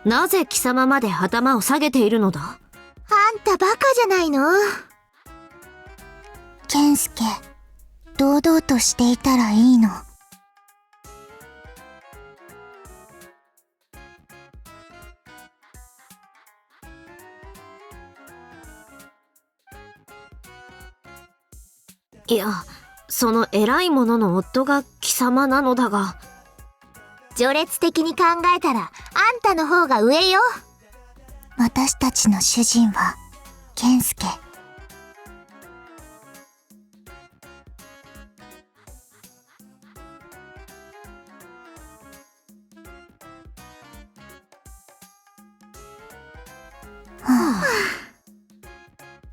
なぜ貴様まで頭を下げているのだ？あんたバカじゃないの？健介、堂々としていたらいいの。いや、その偉い者の夫が貴様なのだが。序列的に考えたらあんたの方が上よ。私たちの主人は健介。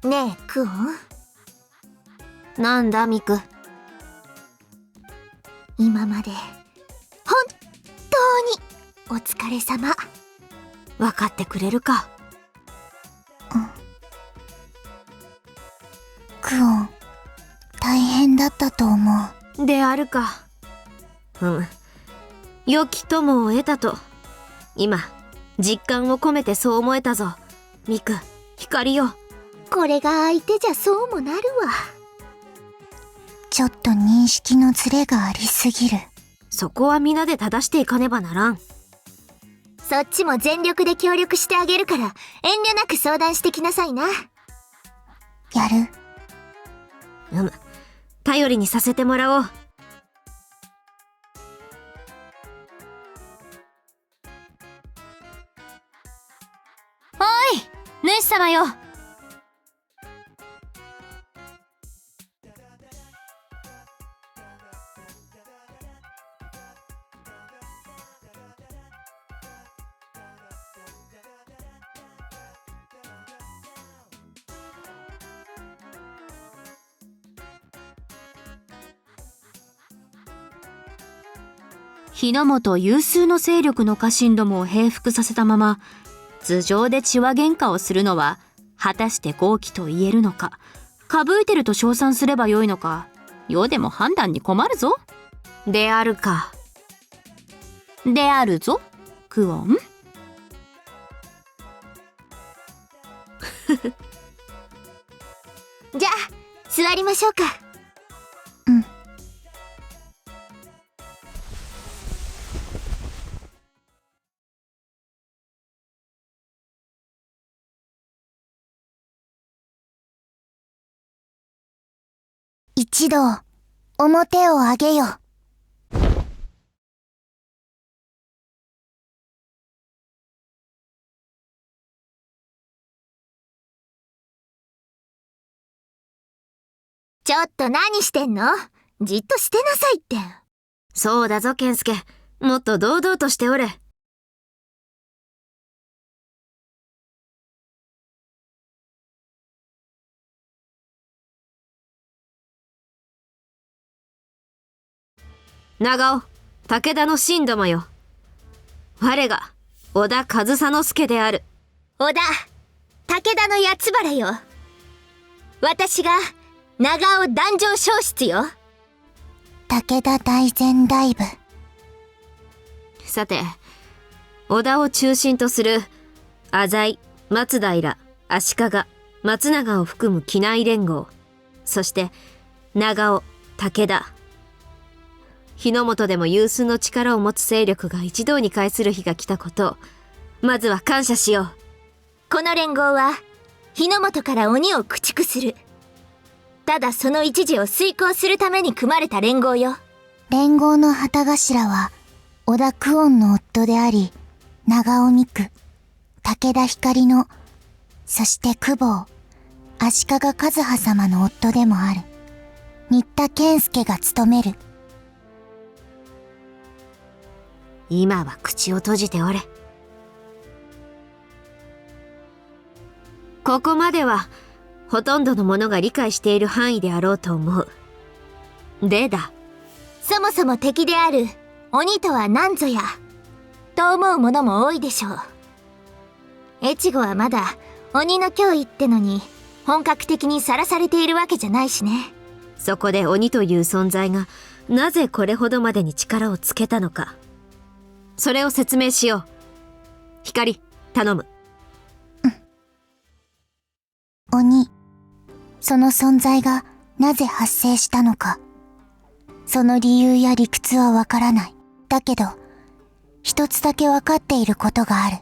ねえクオン。なんだミク。今まで本当にお疲れ様。分かってくれるか。クオン、大変だったと思う。であるか。良き友を得たと今実感を込めてそう思えたぞ。ミク、光よ。これが相手じゃそうもなるわ。ちょっと認識のズレがありすぎる。そこは皆で正していかねばならん。そっちも全力で協力してあげるから遠慮なく相談してきなさいな。やる？頼りにさせてもらおう。おい、主様よ。日の本有数の勢力の家臣どもを平服させたまま頭上で血は喧嘩をするのは果たして豪気と言えるのか、かぶいてると称賛すればよいのか、世でも判断に困るぞ。であるか。であるぞクオン。じゃあ座りましょうか。うん。一同、表を上げよ。ちょっと何してんの？じっとしてなさいって。そうだぞ健介、もっと堂々としておれ。長尾、武田の臣どもよ。我が織田上総介である。織田、武田の八つ原よ。私が長尾壇上正室よ。武田大前大部。さて、織田を中心とする浅井、松平、足利、松永を含む畿内連合、そして長尾、武田、日の本でも有数の力を持つ勢力が一堂に会する日が来たことをまずは感謝しよう。この連合は日の本から鬼を駆逐する、ただその一時を遂行するために組まれた連合よ。連合の旗頭は織田久遠の夫であり、長尾美久、武田光の、そして久保、足利和葉様の夫でもある新田健介が務める。今は口を閉じておれ。ここまではほとんどの者が理解している範囲であろうと思う。でだ、そもそも敵である鬼とは何ぞやと思う者も多いでしょう。越後はまだ鬼の脅威ってのに本格的にさらされているわけじゃないしね。そこで鬼という存在がなぜこれほどまでに力をつけたのか、それを説明しよう。光、頼む。鬼、その存在がなぜ発生したのか、その理由や理屈はわからない。だけど、一つだけわかっていることがある。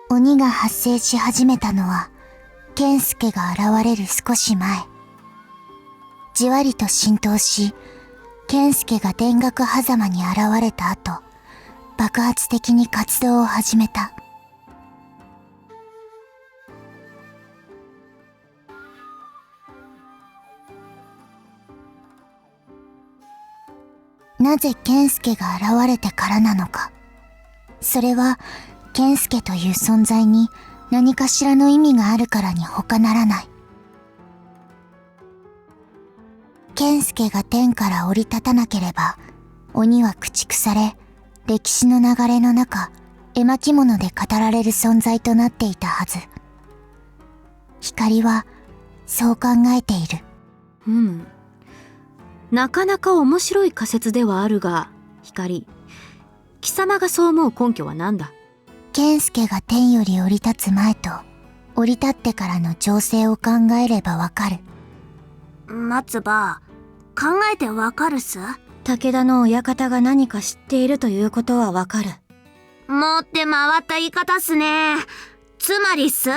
鬼が発生し始めたのは、健介が現れる少し前。じわりと浸透し、健介が田楽狭間に現れた後、爆発的に活動を始めた。なぜ健介が現れてからなのか。それは、健介という存在に何かしらの意味があるからに他ならない。健介が天から降り立たなければ、鬼は駆逐され、歴史の流れの中、絵巻物で語られる存在となっていたはず。光は、そう考えている。なかなか面白い仮説ではあるが、光、貴様がそう思う根拠は何だ？健介が天より降り立つ前と、降り立ってからの情勢を考えればわかる。松葉、考えてわかるっす？武田の親方が何か知っているということはわかる。持って回った言い方っすね。つまりっす？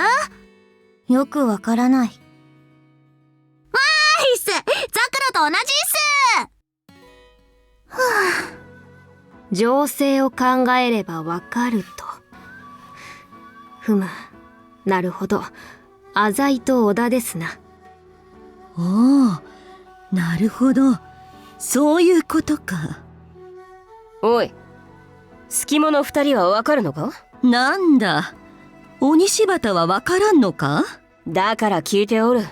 よくわからない。いっす。ザクラと同じっす。情勢を考えればわかると。ふむ、なるほど。浅井と織田ですな。おお、なるほど。そういうことか。おい、隙者二人はわかるのか？なんだ、鬼柴田はわからんのか？だから聞いておる。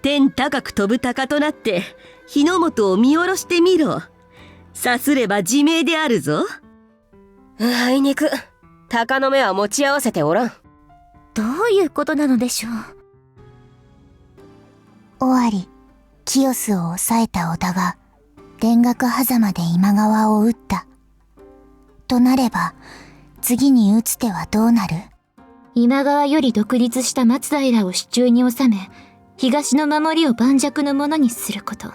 天高く飛ぶ鷹となって日の本を見下ろしてみろ。さすれば自明であるぞ。あいにく鷹の目は持ち合わせておらん。どういうことなのでしょう。尾張、清須を抑えた織田が、田楽狭間で今川を討った。となれば、次に討つ手はどうなる？今川より独立した松平を手中に収め、東の守りを盤石のものにすること。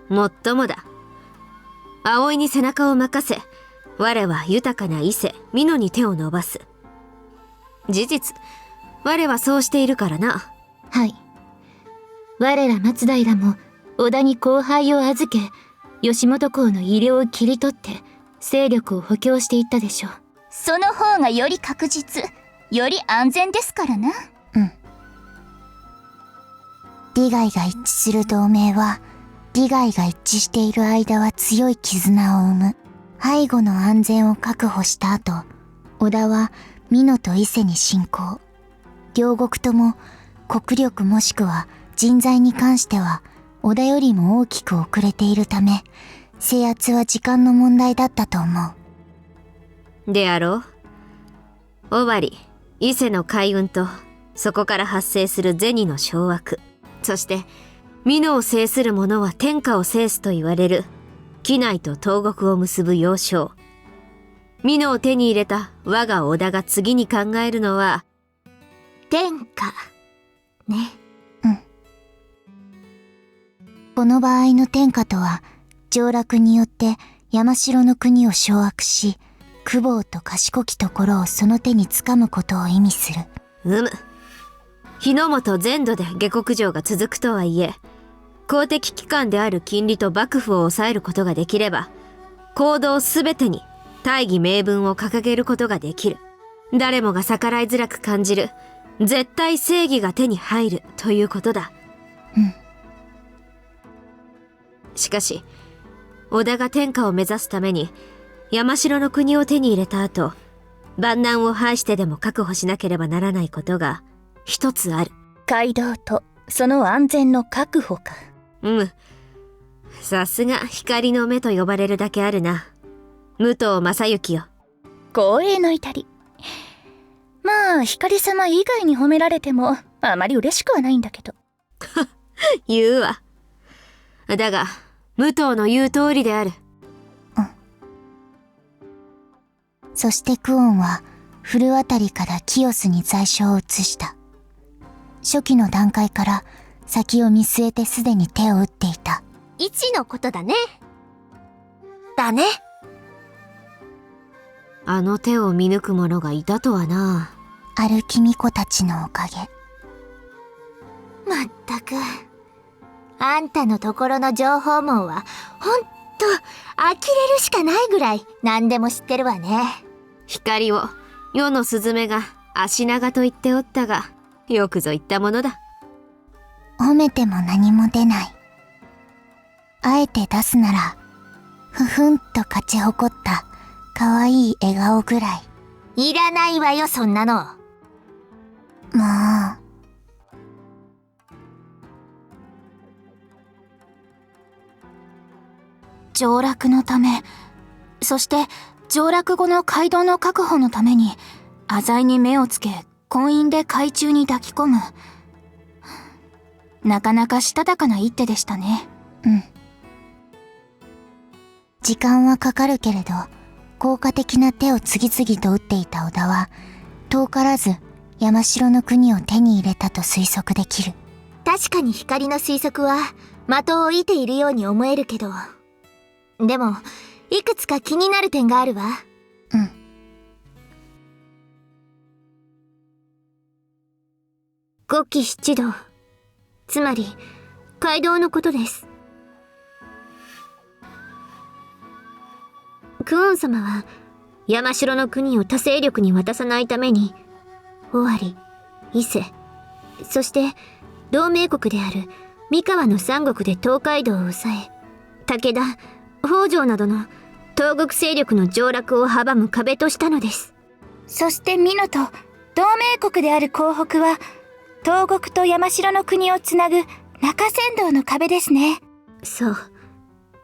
もっともだ。葵に背中を任せ、我は豊かな伊勢、美濃に手を伸ばす。事実、我はそうしているからな。はい。我ら松平も織田に後輩を預け、吉本公の医療を切り取って勢力を補強していったでしょう。その方がより確実、より安全ですからな。利害が一致する同盟は、利害が一致している間は強い絆を生む。背後の安全を確保した後、織田は美濃と伊勢に侵攻。両国とも国力もしくは人材に関しては織田よりも大きく遅れているため、制圧は時間の問題だったと思う。であろう。尾張、伊勢の海運と、そこから発生する銭の掌握。そして、美濃を制する者は天下を制すと言われる、畿内と東国を結ぶ要衝。美濃を手に入れた我が織田が次に考えるのは、天下。ね。この場合の天下とは、上洛によって山城の国を掌握し、久保と賢きところをその手に掴むことを意味する。日の本全土で下克上が続くとはいえ、公的機関である金利と幕府を抑えることができれば、行動すべてに大義名分を掲げることができる。誰もが逆らいづらく感じる、絶対正義が手に入るということだ。しかし、織田が天下を目指すために、山城の国を手に入れた後、万難を排してでも確保しなければならないことが一つある。街道とその安全の確保か。さすが光の目と呼ばれるだけあるな。武藤正幸よ。光栄の至り。まあ光様以外に褒められてもあまり嬉しくはないんだけど。言うわ。だが武藤の言う通りである。そしてクオンは古あたりからキヨスに罪状を移した。初期の段階から先を見据えてすでに手を打っていた。一のことだね。だね。あの手を見抜く者がいたとはな。アルキミコたちのおかげ。まったく。あんたのところの情報網は、ほんと、呆れるしかないぐらい何でも知ってるわね。光を世のスズメが足長と言っておったが、よくぞ言ったものだ。褒めても何も出ない。あえて出すなら、ふふんと勝ち誇った可愛い笑顔ぐらい。いらないわよ、そんなの。もう。上洛のため、そして上洛後の街道の確保のために、浅井に目をつけ、婚姻で海中に抱き込む。なかなかしたたかな一手でしたね。うん。時間はかかるけれど、効果的な手を次々と打っていた織田は、遠からず山城の国を手に入れたと推測できる。確かに光の推測は的を射ているように思えるけど、でもいくつか気になる点があるわ。うん。5期7度、つまり街道のことです。クオン様は山城の国を他勢力に渡さないために尾張、伊勢、そして同盟国である三河の三国で東海道を抑え、武田、北条などの東国勢力の上洛を阻む壁としたのです。そして美濃と同盟国である江北は、東国と山城の国をつなぐ中山道の壁ですね。そう。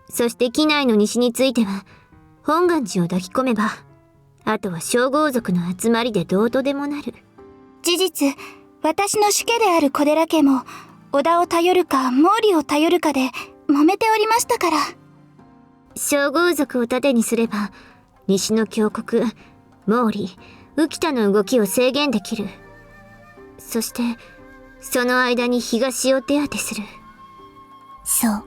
そして畿内の西については、本願寺を抱き込めば、あとは小豪族の集まりでどうとでもなる。事実、私の主家である小寺家も、織田を頼るか毛利を頼るかで揉めておりましたから。小豪族を盾にすれば、西の強国、毛利、宇喜多の動きを制限できる。そして、その間に東を手当てする。そう。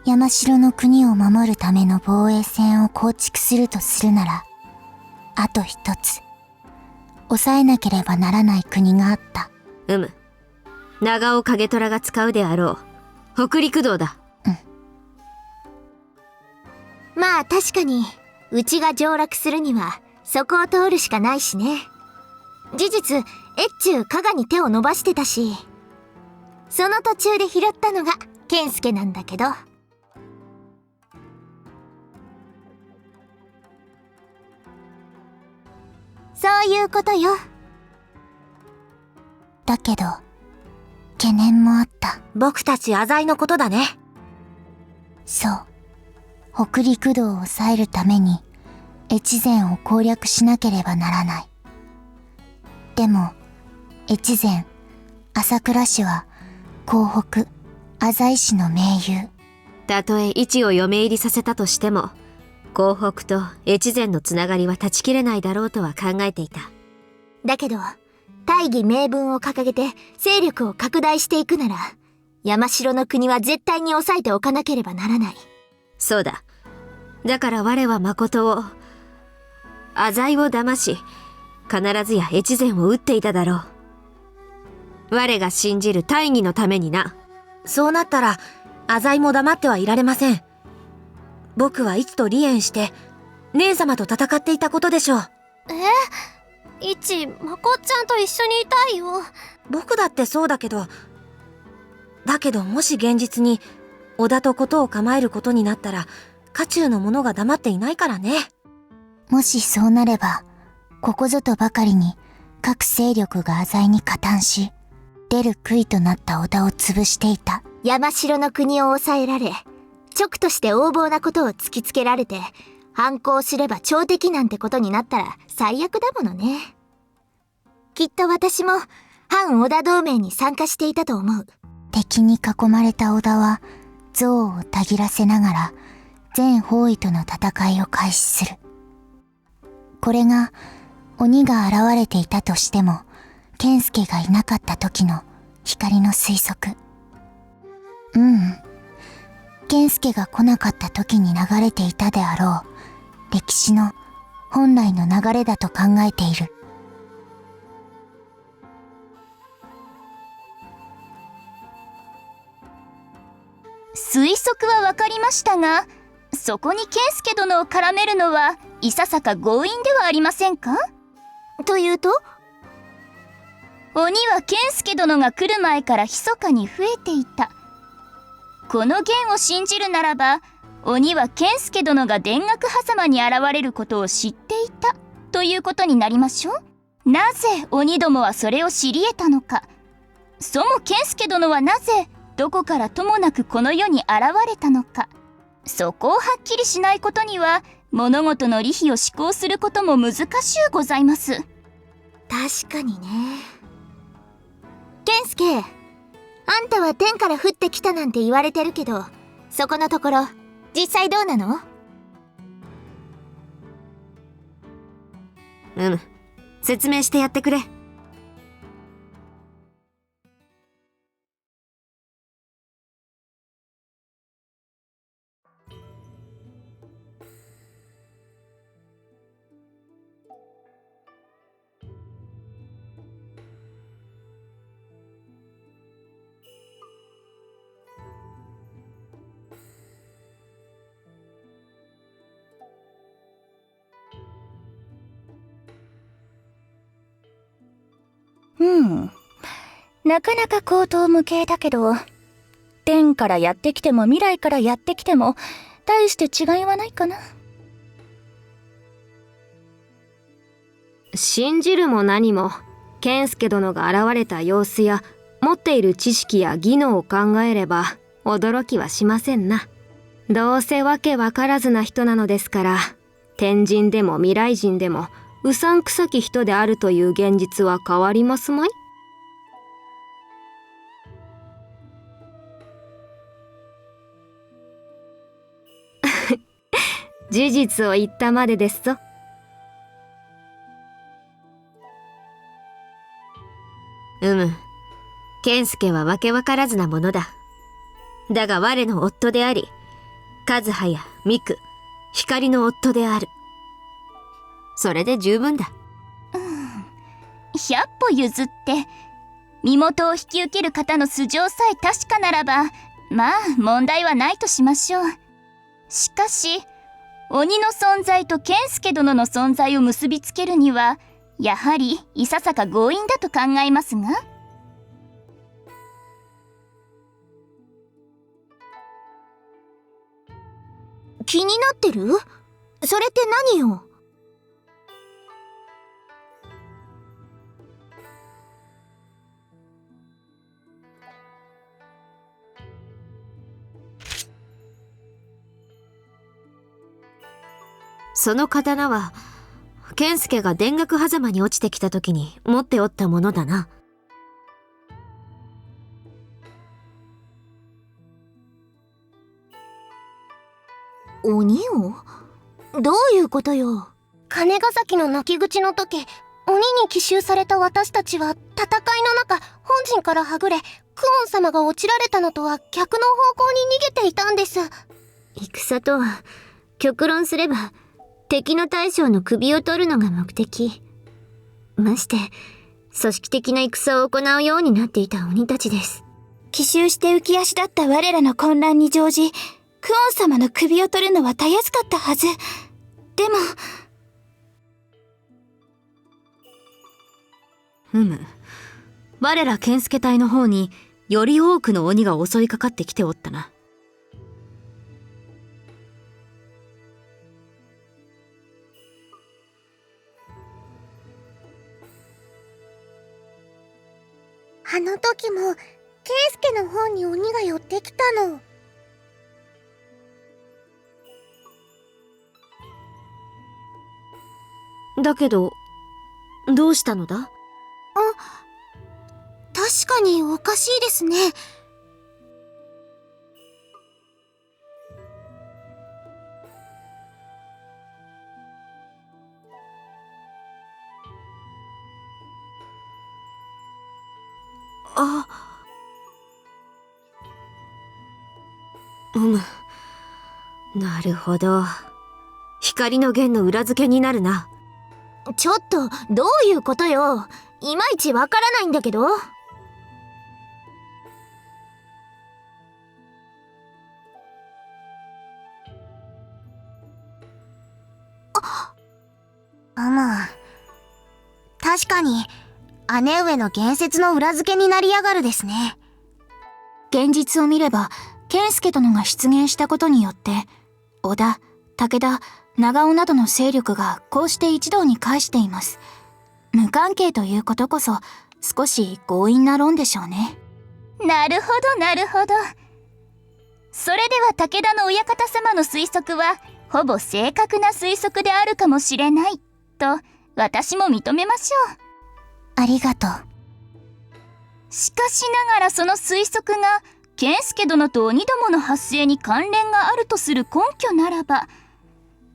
山城の国を守るための防衛線を構築するとするなら、あと一つ、抑えなければならない国があった。長尾景虎が使うであろう北陸道だ。まあ確かに、うちが上洛するには、そこを通るしかないしね。事実、越中加賀に手を伸ばしてたし、その途中で拾ったのが健介なんだけど。そういうことよ。だけど、懸念もあった。僕たち浅井のことだね。そう。北陸道を抑えるために、越前を攻略しなければならない。でも、越前、朝倉氏は、江北、浅井氏の盟友。たとえ位置を嫁入りさせたとしても、江北と越前のつながりは断ち切れないだろうとは考えていた。だけど、大義名分を掲げて勢力を拡大していくなら、山城の国は絶対に抑えておかなければならない。そうだ。だから我は誠を、浅井を騙し、必ずや越前を撃っていただろう。我が信じる大義のためにな。そうなったら、浅井も黙ってはいられません。僕は一と離縁して、姉様と戦っていたことでしょう。いち、まこっちゃんと一緒にいたいよ。僕だってそうだけど、もし現実に、織田とことを構えることになったら、家中の者が黙っていないからね。もしそうなれば、ここぞとばかりに各勢力が浅井に加担し、出る杭となった織田を潰していた。山城の国を抑えられ、直として横暴なことを突きつけられて、反抗すれば朝敵なんてことになったら最悪だものね。きっと私も反織田同盟に参加していたと思う。敵に囲まれた織田は憎悪をたぎらせながら全方位との戦いを開始する。これが鬼が現れていたとしても健介がいなかった時の光の推測。健介が来なかった時に流れていたであろう歴史の本来の流れだと考えている。推測はわかりましたが、そこに健介殿を絡めるのはいささか強引ではありませんか？というと？鬼は健介殿が来る前から密かに増えていた。この言を信じるならば、鬼は健介殿が田楽狭間に現れることを知っていたということになりましょう。なぜ鬼どもはそれを知り得たのか。そも健介殿はなぜどこからともなくこの世に現れたのか。そこをはっきりしないことには物事の理非を思考することも難しゅうございます。確かにね。健介、あんたは天から降ってきたなんて言われてるけど、そこのところ実際どうなの？説明してやってくれ。なかなか口頭無形だけど、天からやってきても未来からやってきても大して違いはないかな。信じるも何も健介殿が現れた様子や持っている知識や技能を考えれば驚きはしませんな。どうせわけわからずな人なのですから、天人でも未来人でもうさんくさき人であるという現実は変わりますまい。事実を言ったまでですぞ。健介はわけわからずなものだ。だが我の夫であり、和葉や美久、光の夫である。それで十分だ。100歩譲って身元を引き受ける方の素性さえ確かならば、まあ問題はないとしましょう。しかし鬼の存在と健介殿の存在を結びつけるにはやはりいささか強引だと考えますが。気になってる？それって何よ？その刀は健介が田楽狭間に落ちてきた時に持っておったものだな。鬼を？どういうことよ？金ヶ崎の泣き口の時、鬼に奇襲された私たちは戦いの中本陣からはぐれ、クオン様が落ちられたのとは逆の方向に逃げていたんです。戦とは極論すれば敵の大将の首を取るのが目的。まして組織的な戦を行うようになっていた鬼たちです。奇襲して浮き足だった我らの混乱に乗じ、クオン様の首を取るのはたやすかったはず。でも我ら健介隊の方により多くの鬼が襲いかかってきておったな。あの時もケイスケの方に鬼が寄ってきたの。だけどどうしたのだ？確かにおかしいですね。なるほど。光の弦の裏付けになるな。ちょっと、どういうことよ。いまいちわからないんだけど。確かに、姉上の言説の裏付けになりやがるですね。現実を見れば、健介殿が出現したことによって、織田、武田、長尾などの勢力がこうして一堂に会しています。無関係ということこそ、少し強引な論でしょうね。なるほどなるほど。それでは武田の親方様の推測はほぼ正確な推測であるかもしれないと私も認めましょう。ありがとう。しかしながらその推測が健介殿と鬼どもの発生に関連があるとする根拠ならば、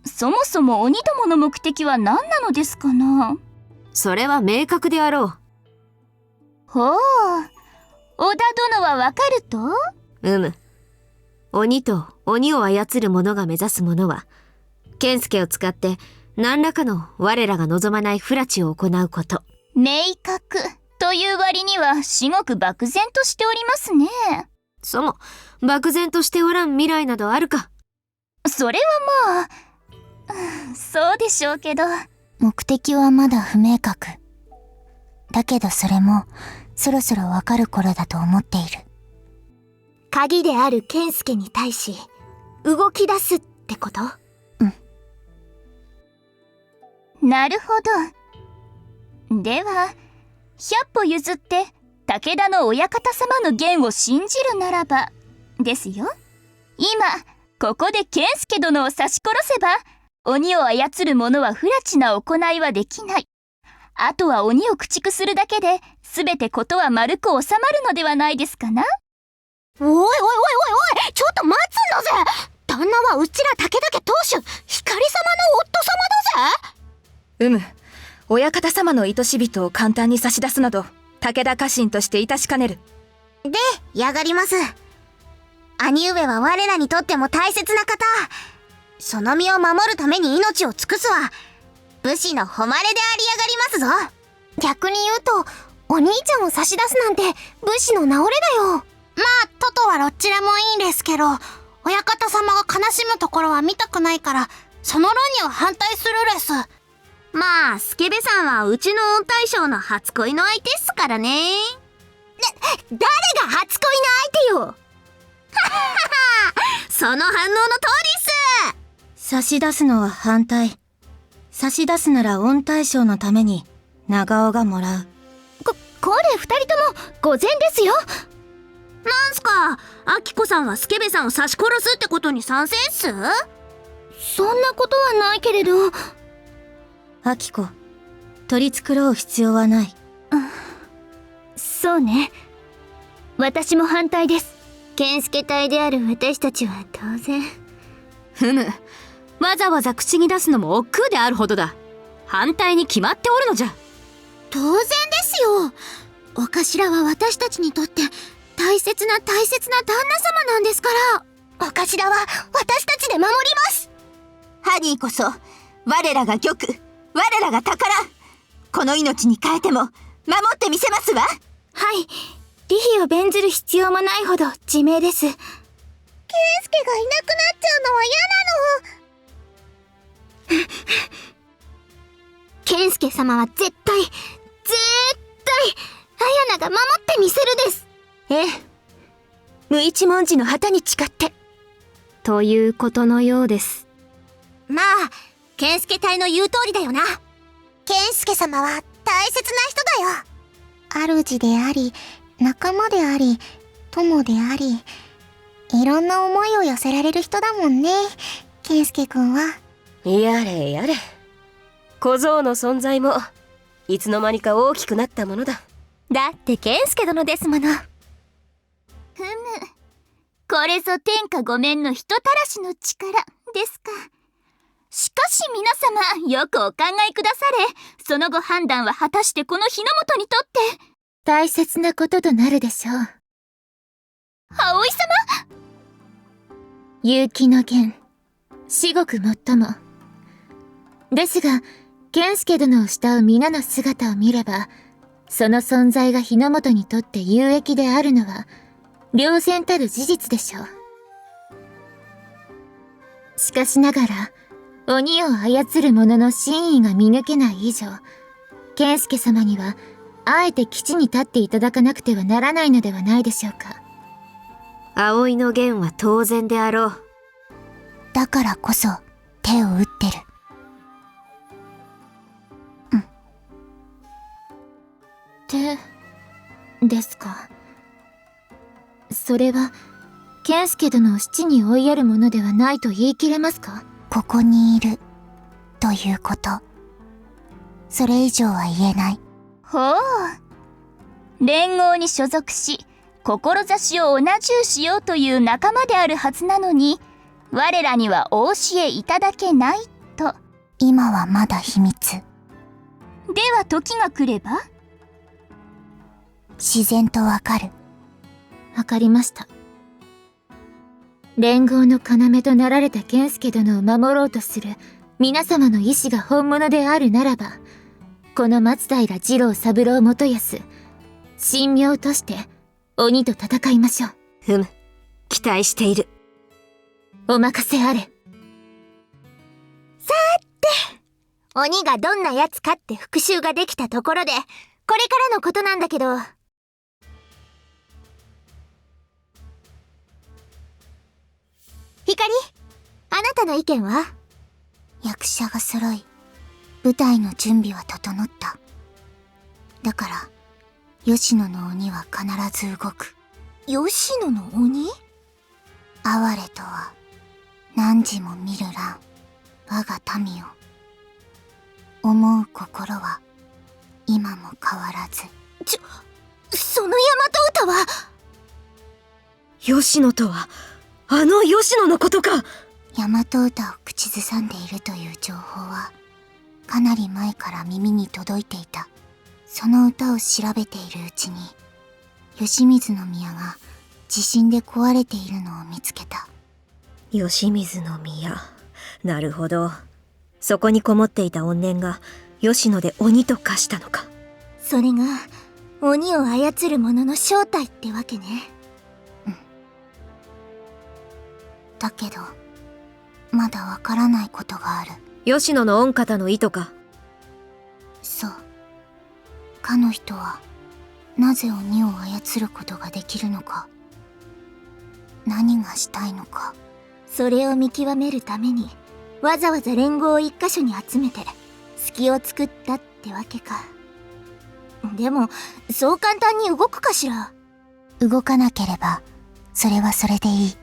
そもそも鬼どもの目的は何なのですかな。それは明確であろう。ほう、織田殿はわかると？鬼と鬼を操る者が目指す者は、健介を使って何らかの我らが望まない不埒を行うこと。明確という割には至極漠然としておりますね。漠然としておらん未来などあるか。それはまあ、そうでしょうけど。目的はまだ不明確。だけどそれも、そろそろわかる頃だと思っている。鍵である健介に対し、動き出すってこと？なるほど。では、100歩譲って、武田の親方様の言を信じるならば、ですよ。今、ここで健介殿を刺し殺せば、鬼を操る者は不埒な行いはできない。あとは鬼を駆逐するだけで、すべてことは丸く収まるのではないですかな。おいおいおいおいおい、ちょっと待つんだぜ。旦那はうちら武田家当主、光様の夫様だぜ。親方様の愛し人を簡単に差し出すなど、武田家臣として致しかねる。で、やがります。兄上は我らにとっても大切な方。その身を守るために命を尽くすは、武士の誉れでありやがりますぞ。逆に言うと、お兄ちゃんを差し出すなんて武士の名折れだよ。まあ、トトはどちらもいいんですけど、親方様が悲しむところは見たくないから、その論には反対するです。まあ、スケベさんはうちの御大将の初恋の相手っすからね。誰が初恋の相手よ。その反応の通りっす。差し出すのは反対。差し出すなら御大将のために長尾がもらう。これ二人とも御前ですよ。なんすか、アキコさんはスケベさんを刺し殺すってことに賛成っす？そんなことはないけれど。アキコ、取り繕う必要はない。そうね。私も反対です。健介隊である私たちは当然。わざわざ口に出すのも億劫であるほどだ。反対に決まっておるのじゃ。当然ですよ。お頭は私たちにとって大切な旦那様なんですから。お頭は私たちで守ります。ハニーこそ我らが玉、我らが宝。この命に変えても守ってみせますわ。はい、利費を弁ずる必要もないほど自明です。健介がいなくなっちゃうのは嫌なの。健介様は絶対綾菜が守ってみせるです。ええ、無一文字の旗に誓って。ということのようです。まあ、健介隊の言う通りだよな。健介様は大切な人だよ。主であり、仲間であり、友であり、いろんな思いを寄せられる人だもんね、健介くんは。やれやれ。小僧の存在もいつの間にか大きくなったものだ。だって健介殿ですもの。これぞ天下御免の人たらしの力ですか。しかし皆様、よくお考えくだされ。そのご判断は果たしてこの日の本にとって大切なこととなるでしょう。葵様。結城の剣、至極もっとも。ですが、健介殿を慕う皆の姿を見れば、その存在が日の本にとって有益であるのは、良然たる事実でしょう。しかしながら、鬼を操る者の真意が見抜けない以上、健介様には、あえて基地に立っていただかなくてはならないのではないでしょうか。葵の弦は当然であろう。だからこそ手を打ってる。手ですか。それは健介殿を七に追いやるものではないと言い切れますか。ここにいるということ、それ以上は言えない。ほう。連合に所属し、志を同じゅうしようという仲間であるはずなのに、我らにはお教えいただけないと。今はまだ秘密。では時が来れば自然とわかる。わかりました。連合の要となられた健介殿を守ろうとする皆様の意志が本物であるならば、この松平次郎三郎元康、神妙として鬼と戦いましょう。期待している。お任せあれ。さーて、鬼がどんなやつかって復習ができたところで、これからのことなんだけど。光、あなたの意見は？役者が揃い、舞台の準備は整った。だから、吉野の鬼は必ず動く。吉野の鬼？哀れとは、汝も見る蘭、我が民よ。思う心は、今も変わらず。その大和歌は？吉野とは、あの吉野のことか。大和歌を口ずさんでいるという情報は、かなり前から耳に届いていた。その歌を調べているうちに、吉水の宮が地震で壊れているのを見つけた。吉水の宮。なるほど。そこにこもっていた怨念が吉野で鬼と化したのか。それが鬼を操る者の正体ってわけね。だけど、まだわからないことがある。吉野の御方の意図か。そう。かの人は、なぜ鬼を操ることができるのか。何がしたいのか。それを見極めるために、わざわざ連合を一箇所に集めて、隙を作ったってわけか。でも、そう簡単に動くかしら。動かなければ、それはそれでいい。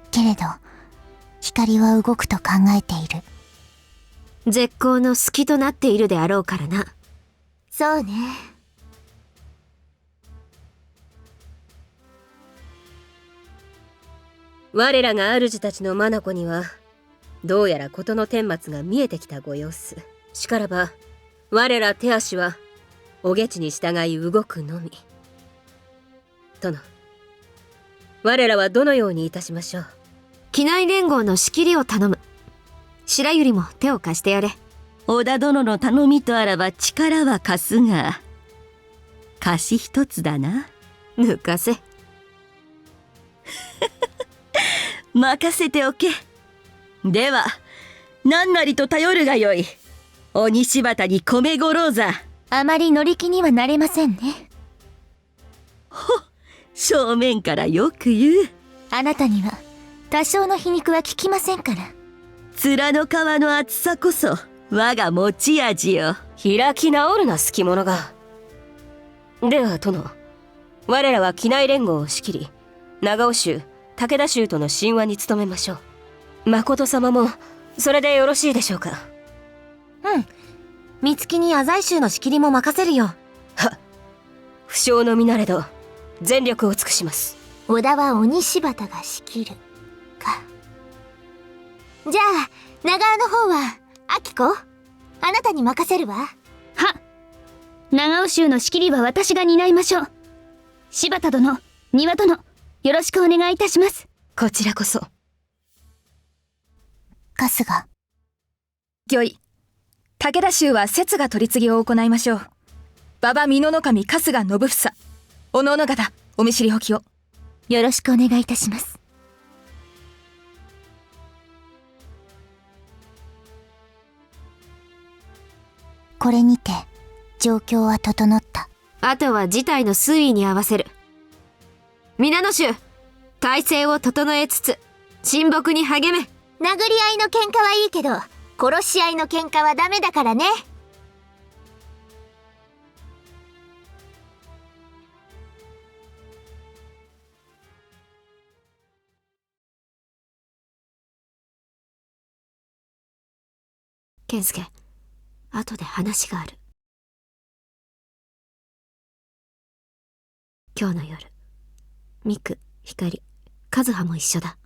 けれど、光は動くと考えている。絶好の隙となっているであろうからな。そうね。我らが主たちの眼には、どうやら事の顛末が見えてきたご様子。しからば、我ら手足は、お下知に従い動くのみ。殿、我らはどのようにいたしましょう。機内連合の仕切りを頼む。白百合も手を貸してやれ。織田殿の頼みとあらば力は貸すが、貸し一つだな。抜かせ。任せておけ。では、何なりと頼るがよい。鬼柴田に米五郎座。あまり乗り気にはなれませんね。正面からよく言う。あなたには多少の皮肉は効きませんから。面の皮の厚さこそ我が持ち味よ。開き直るな、隙者が。では殿、我らは機内連合を仕切り、長尾衆武田衆との神話に努めましょう。誠様もそれでよろしいでしょうか。美月に浅井衆の仕切りも任せるよ。はっ、不肖の身なれど全力を尽くします。織田は鬼柴田が仕切るか。じゃあ長尾の方は明子、あなたに任せるわ。長尾衆の仕切りは私が担いましょう。柴田殿、丹羽殿、よろしくお願いいたします。こちらこそ。春日。御意。武田衆は摂が取り次ぎを行いましょう。馬場美濃守春日信房。おのおの方、お見知りおきを。よろしくお願いいたします。これにて状況は整った。あとは事態の推移に合わせる。皆の衆、体制を整えつつ親睦に励め。殴り合いの喧嘩はいいけど、殺し合いの喧嘩はダメだからね。健介、後で話がある。今日の夜、ミク、ヒカリ、カズハも一緒だ。